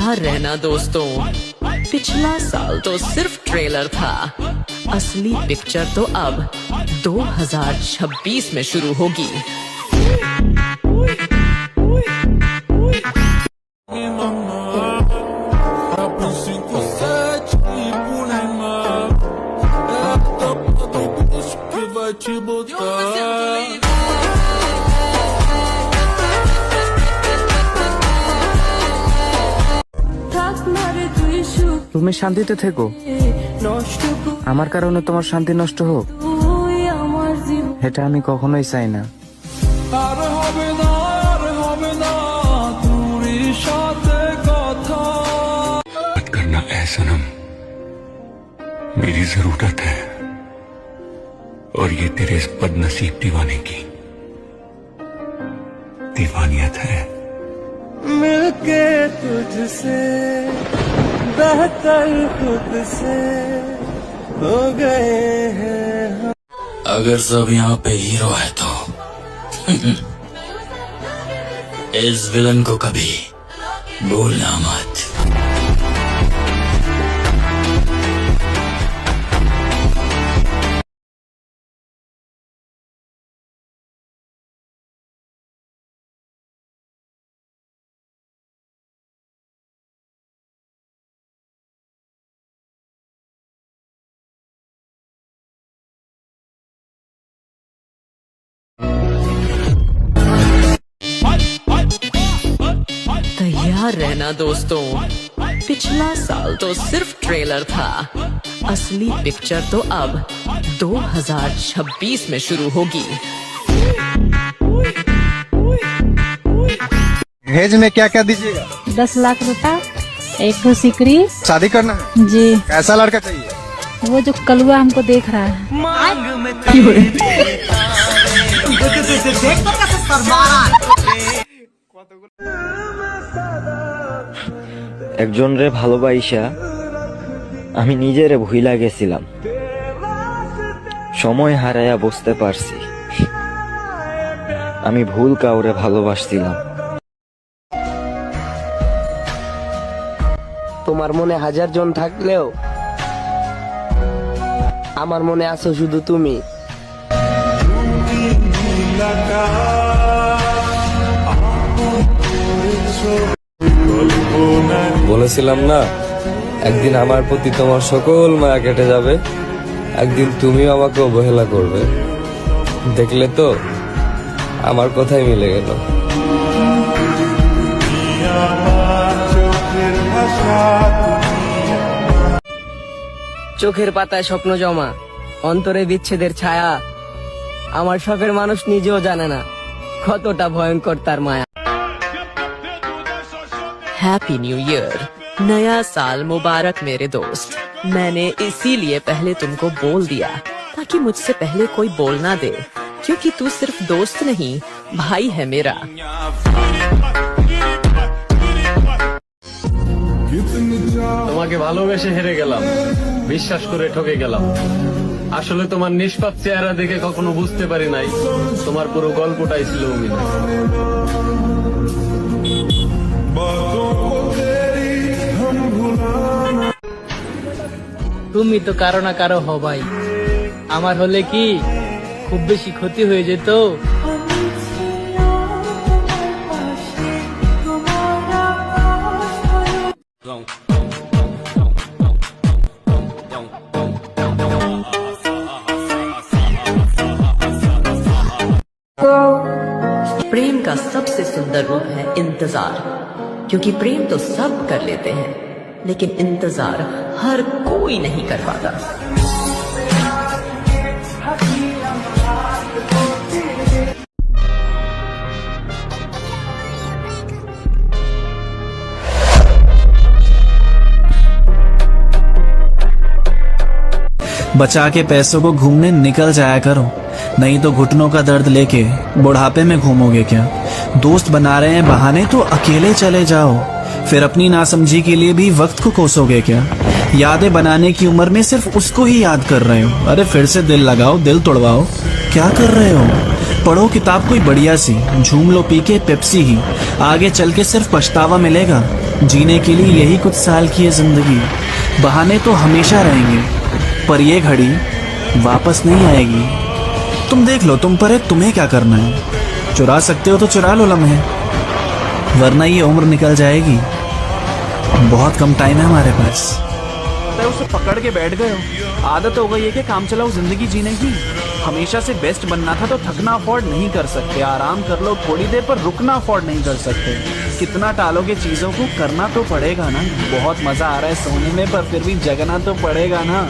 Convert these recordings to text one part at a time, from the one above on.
तैयार रहना दोस्तों, पिछला साल तो सिर्फ ट्रेलर था, असली पिक्चर तो अब 2026 में शुरू होगी। তুমি শান্তিতে থেকো, আমার কারণে তোমার শান্তি নষ্ট হোক এটা আমি কখনোই চাই না। मत करना है सनम, मेरी जरूरत है और ये तेरे इस बदनसीब दीवाने की दीवानियत है। मिलके तुझसे बेहतर खुद से हो गए हैं। अगर सब यहाँ पे हीरो है तो इस विलन को कभी भूलना मत। तैयार रहना दोस्तों, पिछला साल तो सिर्फ ट्रेलर था, असली पिक्चर तो अब 2026 में शुरू होगी। दहेज में क्या क्या दीजिएगा? 10 लाख रुपए, एक तो सिकरी। शादी करना है जी। कैसा लड़का चाहिए? वो जो कलुआ हमको देख रहा है। একজন রে ভালোবাসা আমি নিজেরে ভুইলা গেছিলাম, সময় হারায়া বুঝতে পারছি আমি ভুল কাউরে ভালোবাসছিলাম। তোমার মনে 1000 জন থাকলেও আমার মনে আছো শুধু তুমি। বলেছিলাম না একদিন আমার প্রতি তোমার সকল মায়া কেটে যাবে, একদিন তুমিও আমাকে অবহেলা করবে। দেখলে তো আমার কথাই মিলে গেল। চোখের পাতায় স্বপ্ন জমা, অন্তরে বিচ্ছেদের ছায়া, আমার শখের মানুষ নিজেও জানে না কতটা ভয়ঙ্কর তার মায়া। हैप्पी न्यू ईयर, नया साल मुबारक मेरे दोस्त। मैंने इसीलिए पहले तुमको बोल दिया ताकि मुझसे पहले कोई बोलना दे, क्योंकि तू सिर्फ दोस्त नहीं भाई है मेरा। তোমাকে ভালোবেসে হেরে গেলাম, বিশ্বাস করে ঠকে গেলাম। আসলে তোমার নিষ্পাপ চেহারা দেখে কখনো বুঝতে পারি নাই তোমার পুরো গল্পটাই ছিল অভিনয়। তুমি তো কারো না কারো হবাই, আমার হলে কি খুব বেশি ক্ষতি হয়ে যেত? प्रेम का सबसे सुंदर रूप है इंतजार, क्योंकि प्रेम तो सब कर लेते हैं लेकिन इंतजार हर कोई नहीं कर पाता। बचा के पैसों को घूमने निकल जाया करो, नहीं तो घुटनों का दर्द लेके बुढ़ापे में घूमोगे क्या? दोस्त बना रहे हैं बहाने तो अकेले चले जाओ, फिर अपनी नासमझी के लिए भी वक्त को कोसोगे क्या? यादें बनाने की उम्र में सिर्फ उसको ही याद कर रहे हो, अरे फिर से दिल लगाओ, दिल तोड़वाओ, क्या कर रहे हो? पढ़ो किताब कोई बढ़िया सी, झूम लो पी के पेप्सी ही। आगे चल के सिर्फ पछतावा मिलेगा। जीने के लिए यही कुछ साल की है जिंदगी। बहाने तो हमेशा रहेंगे, पर ये घड़ी वापस नहीं आएगी। तुम देख लो तुम पर है, तुम्हें क्या करना है। चुरा सकते हो तो चुरा लो लम्हे, वरना ये उम्र निकल जाएगी। बहुत कम टाइम है हमारे पास। उसे पकड़ के बैठ गए हो। आदत हो गई है कि काम चलाओ जिंदगी जीने की। हमेशा से बेस्ट बनना था तो थकना अफोर्ड नहीं कर सकते। आराम कर लो थोड़ी देर, पर रुकना अफोर्ड नहीं कर सकते। कितना टालोगे चीजों को, करना तो पड़ेगा ना। बहुत मजा आ रहा है सोने में, पर फिर भी जगना तो पड़ेगा ना।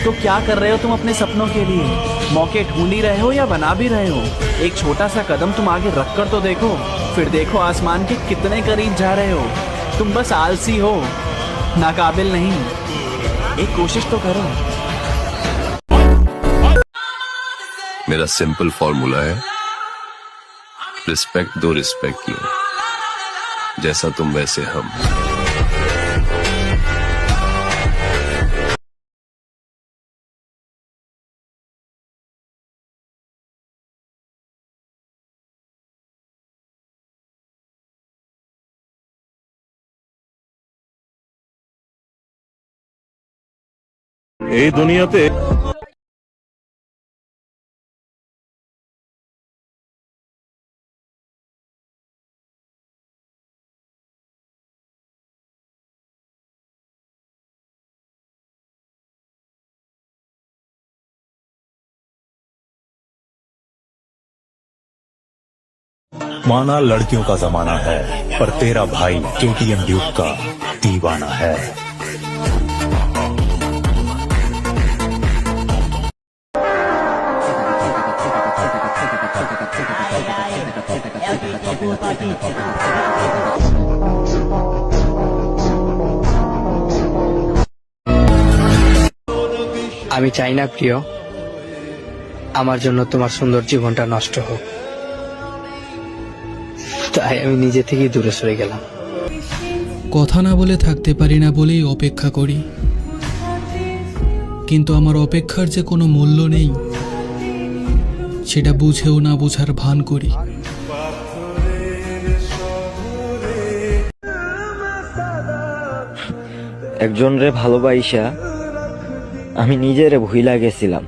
तो क्या कर रहे हो तुम अपने सपनों के लिए? मौके ढूंढ ही रहे हो या बना भी रहे हो? एक छोटा सा कदम तुम आगे रख कर तो देखो, फिर देखो आसमान के कितने करीब जा रहे हो। तुम बस आलसी हो, नाकाबिल नहीं। एक कोशिश तो करो। मेरा सिंपल फॉर्मूला है, रिस्पेक्ट दो रिस्पेक्ट लो, जैसा तुम वैसे हम। এই দুনিয়াতে माना लड़कियों का जमाना है, पर तेरा भाई केटीएम ड्यूक का दीवाना है। আমি চাই না প্রিয় আমার জন্য তোমার সুন্দর জীবনটা নষ্ট হোক, তাই আমি নিজে থেকেই দূরে সরে গেলাম। কথা না বলে থাকতে পারি না বলেই অপেক্ষা করি, কিন্তু আমার অপেক্ষার যে কোনো মূল্য নেই সেটা বুঝেও না বোঝার ভান করি। একজন রে ভালোবাসা আমি নিজেরে ভুইলা গেছিলাম।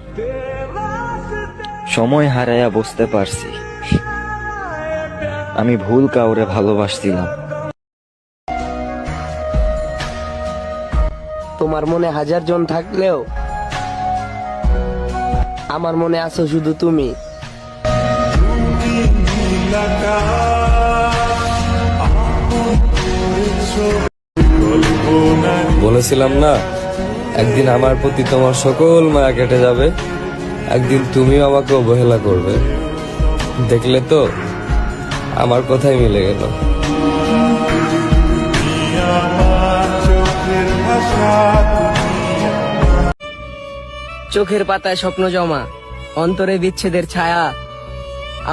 সময় হারায়া বুঝতে পারছি আমি ভুল কাউরে ভালোবাসছিলাম। তোমার মনে হাজার জন থাকলেও আমার মনে আছো শুধু তুমি। বলেছিলাম না, একদিন আমার প্রতি তোমার সকল মায়া কেটে যাবে। একদিন তুমিও আমাকে অবহেলা করবে। দেখলে তো আমার কথাই মিলে গেল। চোখের পাতায় স্বপ্ন জমা, অন্তরে বিচ্ছেদের ছায়া।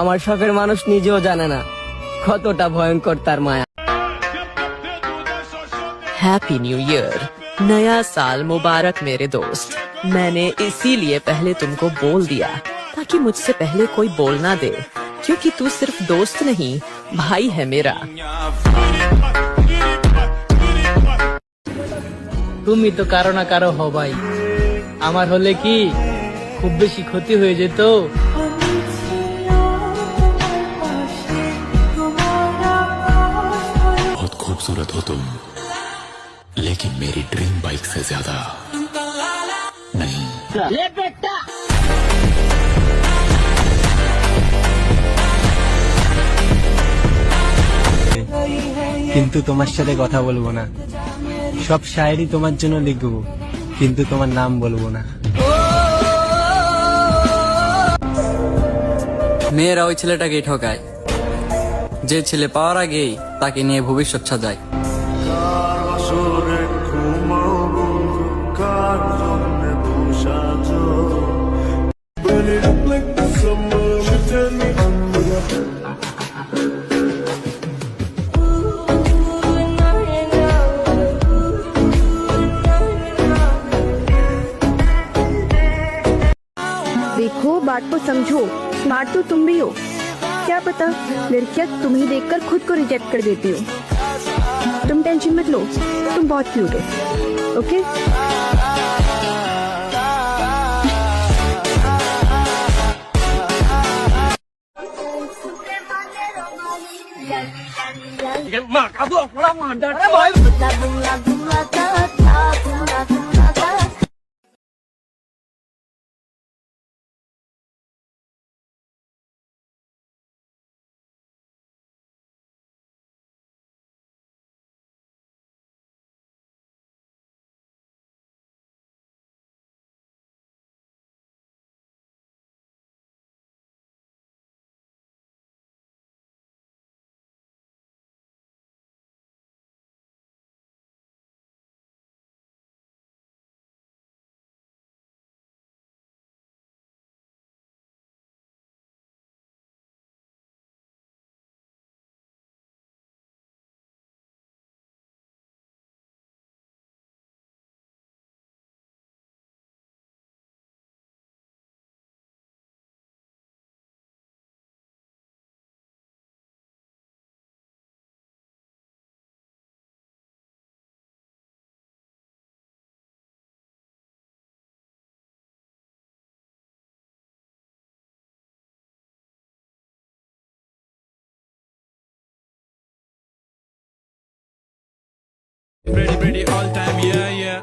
আমার শখের মানুষ নিজেও জানে না কতটা ভয়ঙ্কর তার মায়া। हैप्पी न्यू ईयर, नया साल मुबारक मेरे दोस्त। मैंने इसीलिए पहले तुमको बोल दिया ताकि मुझसे पहले कोई बोलना दे, क्योंकि तू सिर्फ दोस्त नहीं भाई है मेरा। তুমি তো কারো না কারো হবাই। আমার হলে কি খুব বেশি ক্ষতি হয়ে যেত? बहुत खूबसूरत हो तुम, लेकिन मेरी ड्रीम बाइक से ज्यादा नहीं। কিন্তু তোমার সাথে কথা বলবো না। সব শায়েরি তোমার জন্য লিখবো, কিন্তু তোমার নাম বলবো না। মেয়েরা ওই ছেলেটাকেই ঠকায় যে ছেলে পাওয়ার আগেই তাকে নিয়ে ভবিষ্যৎ সাজায়। देखो बात को समझो, स्मार्ट तो तुम भी हो, क्या पता लड़कियां तुम्हें देखकर खुद को रिजेक्ट कर देती हो। तुम टेंशन मत लो, तुम बहुत क्यूट हो। Okay Pretty pretty all time, yeah yeah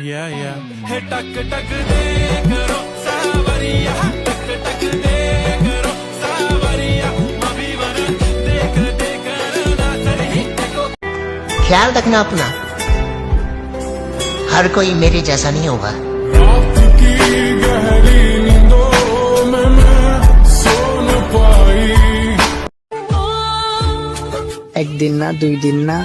yeah yeah. Hey tak tak de karo savariya, tak tak de karo savariya, mabhi vara dekh dekh na tari ko. ख्याल रखना अपना, हर कोई मेरे जैसा नहीं होगा। रात की गहरी नींदों में मैं सो न पाई। একদিন না দুই দিন না,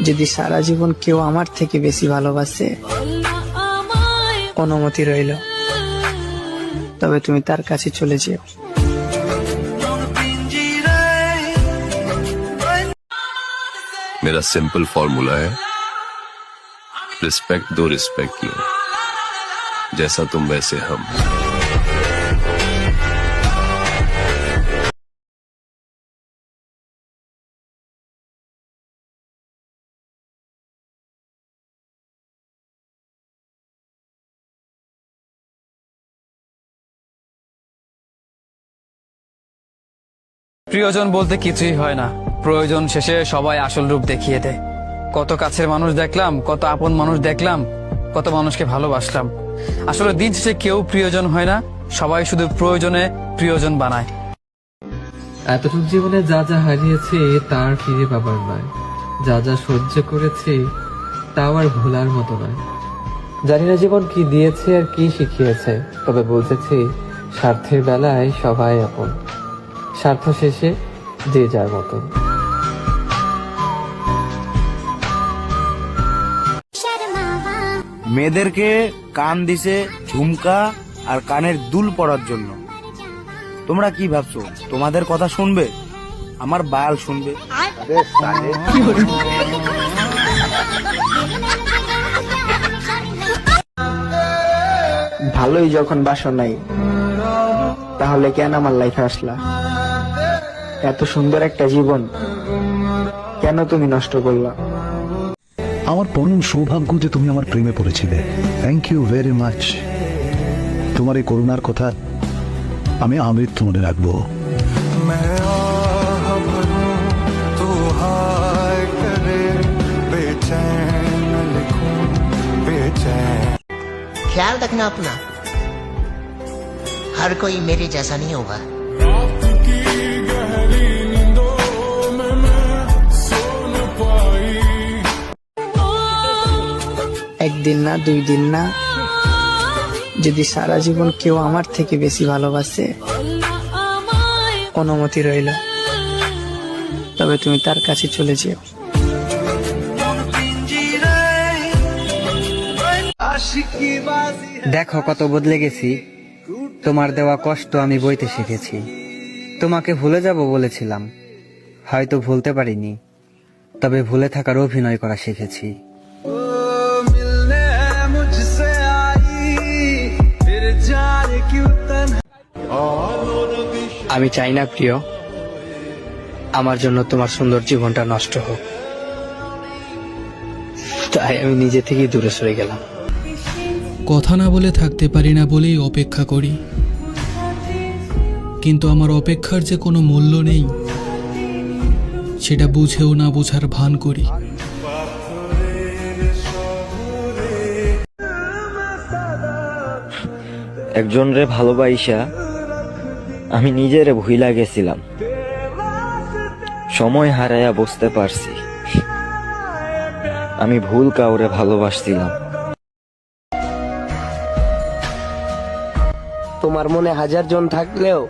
যদি সারা জীবন কেউ আমার থেকে বেশি ভালোবাসে, অনুমতি রইল, তবে তুমি তার কাছে চলে যেও। मेरा सिंपल फॉर्मूला है, रिस्पेक्ट दो रिस्पेक्ट लो, जैसा तुम वैसे हम। প্রিয়জন বলতে কিছুই হয় না, প্রয়োজন শেষে সবাই আসল রূপ দেখিয়ে দেয়। কত কাছের মানুষ দেখলাম, কত আপন মানুষ দেখলাম, কত মানুষকে ভালোবাসলাম। আসলে দিন শেষে কেউ প্রিয়জন হয় না, সবাই শুধু প্রয়োজনে প্রিয়জন বানায়। এতটুকু জীবনে যা যা হারিয়েছে তার ফিরে পাবার নয়, যা যা সহ্য করেছে তাও আর ভোলার মতো নয়। জানি না জীবন কি দিয়েছে আর কি শিখিয়েছে, তবে বুঝেছি স্বার্থের বেলায় সবাই আপন, স্বার্থ শেষে যে যার মতন। মেয়েদেরকে কান দিছে ঝুমকা আর কানের দুল পরার জন্য। তোমরা কি ভাবছো তোমাদের কথা শুনবে? আমার বাল শুনবে। ভালোই যখন বাসো নাই, তাহলে কেন আমার লাইফে আসলা? এত সুন্দর একটা জীবন কেন তুমি নষ্ট করলা? আমার পরম সৌভাগ্য যে তুমি আমার প্রেমে পড়েছিলে। Thank you very much. তোমার এই করুণার কথা আমি আমৃত মনে রাখবো। ख्याल रखना अपना, हर कोई मेरे जैसा नहीं होगा। একদিন না দুই দিন না, যদি সারা জীবন কেউ আমার থেকে বেশি ভালোবাসে, অনুমতি রইল, তবে তুমি তার কাছে চলে যেও। দেখো কত বদলে গেছি, তোমার দেওয়া কষ্ট আমি বইতে শিখেছি। তোমাকে ভুলে যাব বলেছিলাম, হয়তো ভুলতে পারিনি, তবে ভুলে থাকার অভিনয় করা শিখেছি। আমি চাই না প্রিয় আমার জন্য তোমার সুন্দর জীবনটা নষ্ট হোক, তাই আমি নিজে থেকেই দূরে সরে গেলাম। কথা না বলে থাকতে পারি না বলেই অপেক্ষা করি, কিন্তু আমার অপেক্ষার যে কোনো মূল্য নেই সেটা বুঝেও না বোঝার ভান করি। একজনরে ভালোবাইসা আমি নিজেরে ভুইলা গেছিলাম। সময় হারাইয়া বুঝতে পারছি আমি ভুল কাউরে ভালোবাসছিলাম। তোমার মনে 1000 জন থাকলেও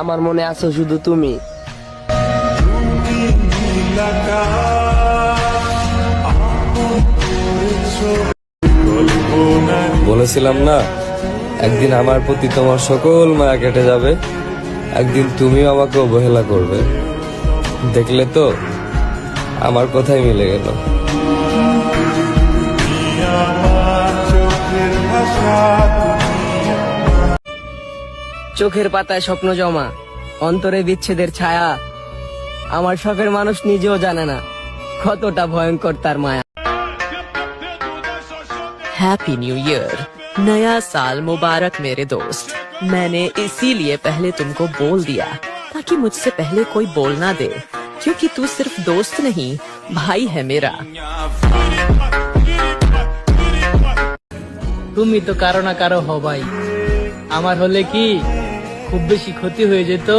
আমার মনে আছো শুধু তুমি। বলেছিলাম না একদিন আমার প্রতি তোমার সকল মায়া কেটে যাবে, একদিন তুমিও আমাকে অবহেলা করবে। দেখলে তো আমার কথাই মিলে গেল। চোখের পাতায় স্বপ্ন জমা, অন্তরে বিচ্ছেদের ছায়া। আমার শখের মানুষ নিজেও জানে না কতটা ভয়ঙ্কর তার মায়া। हैप्पी न्यू ईयर, नया साल मुबारक मेरे दोस्त। मैंने इसीलिए पहले तुमको बोल दिया ताकि मुझसे पहले कोई बोल ना दे, क्योंकि तू सिर्फ दोस्त नहीं भाई है मेरा। তুমি তো কারো না কারো হবাই, আমার হলে কি খুব বেশি ক্ষতি হয়ে যেত?